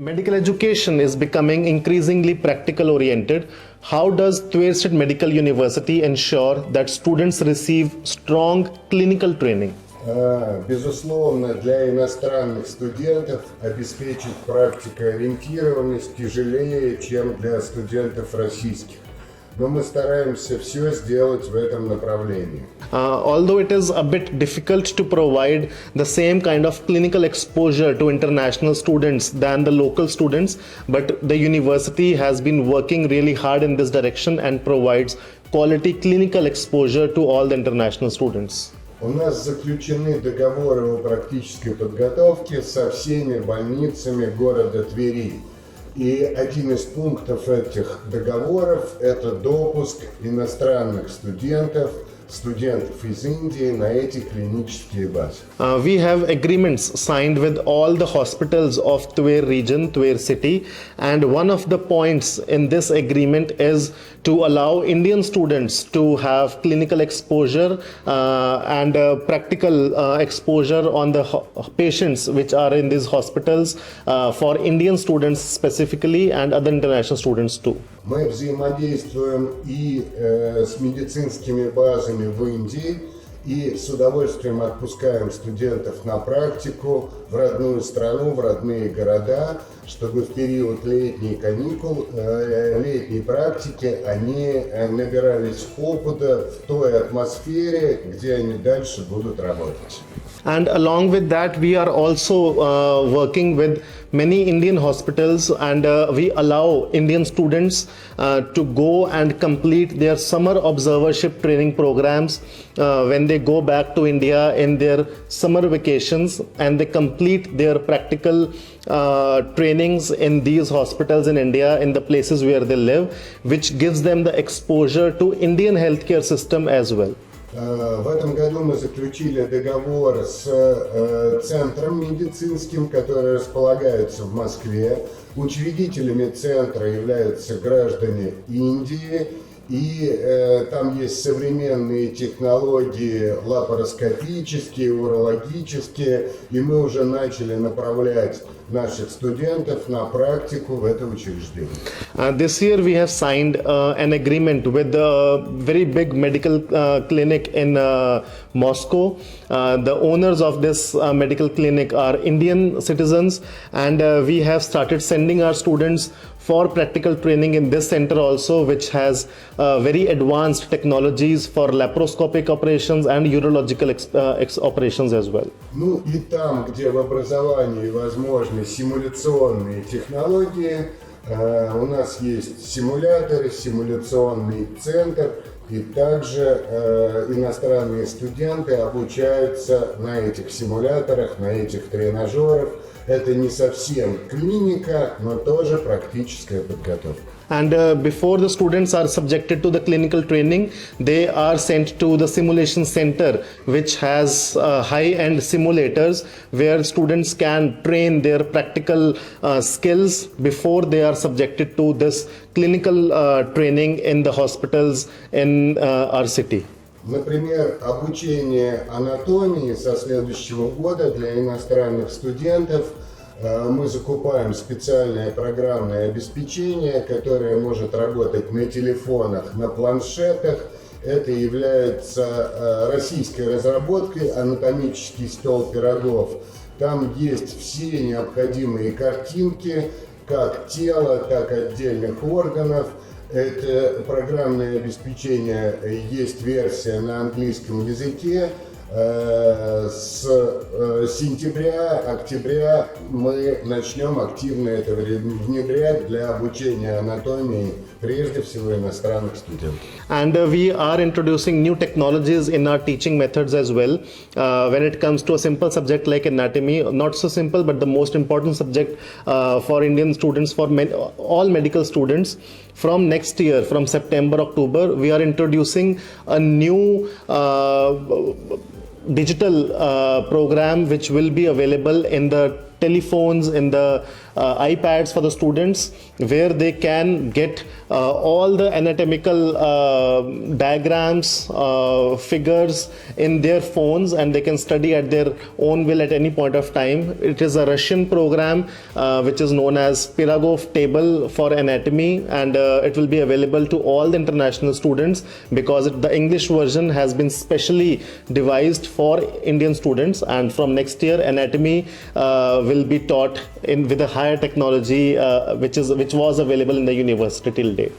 Medical education is becoming increasingly practical oriented. How does Tver State Medical University ensure that students receive strong clinical training? Безусловно, для иностранных студентов обеспечить практикоориентированность тяжелее, чем для студентов российских. Но мы стараемся все сделать в этом направлении. Although it is a bit difficult to provide the same kind of clinical exposure to international students than the local students, but the university has been working really hard in this direction and provides quality clinical exposure to all the international students. У нас заключены договоры о практической подготовке со всеми больницами города Твери. И один из пунктов этих договоров – это допуск иностранных студентов из Индии на эти клинические базы. We have agreements signed with all the hospitals of Tver region, Tver city, and one of the points in this agreement is to allow Indian students to have clinical exposure and practical exposure on the patients which are in these hospitals for Indian students specifically and other international students too. Мы взаимодействуем и с медицинскими базами в Индии, и с удовольствием отпускаем студентов на практику в родную страну, в родные города, чтобы в период летних каникул, летней практики они набирались опыта в той атмосфере, где они дальше будут работать. And along with that, we are also working with many Indian hospitals, and we allow Indian students to go and complete their summer observership training programs when they go back to India in their summer vacations, and they complete their practical trainings in these hospitals in India, in the places where they live, which gives them the exposure to Indian healthcare system as well. В этом году мы заключили договор с центром медицинским, который располагается в Москве. Учредителями центра являются граждане Индии, и там есть современные технологии лапароскопические, урологические, и мы уже начали направлять наших студентов на практику в это учреждение. This year we have signed an agreement with a very big medical clinic in Moscow. The owners of this medical clinic are Indian citizens, and we have started sending our students for practical training in this center also, which has very advanced technologies for laparoscopic operations and urological operations as well. Ну и там, где в образовании возможны симуляционные технологии, у нас есть симуляторы, симуляционный центр, и также иностранные студенты обучаются на этих симуляторах, на этих тренажерах. Это не совсем клиника, но тоже практическая подготовка. And before the students are subjected to the clinical training, they are sent to the simulation center, which has high-end simulators where students can train their practical skills before they are subjected to this clinical training in the hospitals in our city. Например, обучение анатомии со следующего года для иностранных студентов. Мы закупаем специальное программное обеспечение, которое может работать на телефонах, на планшетах. Это является российской разработкой, анатомический стол пирогов. Там есть все необходимые картинки, как тела, так и отдельных органов. Это программное обеспечение, есть версия на английском языке. С сентября, октября мы начнем активно это внедрять для обучения анатомии, прежде всего иностранных студентов. And we are introducing new technologies in our teaching methods as well. When it comes to a simple subject like anatomy, not so simple, but the most important subject for Indian students, for all medical students, from next year, from September, October, we are introducing a new digital program which will be available in the telephones, in the iPads for the students, where they can get all the anatomical diagrams, figures in their phones, and they can study at their own will at any point of time. It is a Russian program which is known as Pirogov Table for Anatomy, and it will be available to all the international students, because the English version has been specially devised for Indian students. And from next year, anatomy will be taught with a higher technology which was available in the university till date.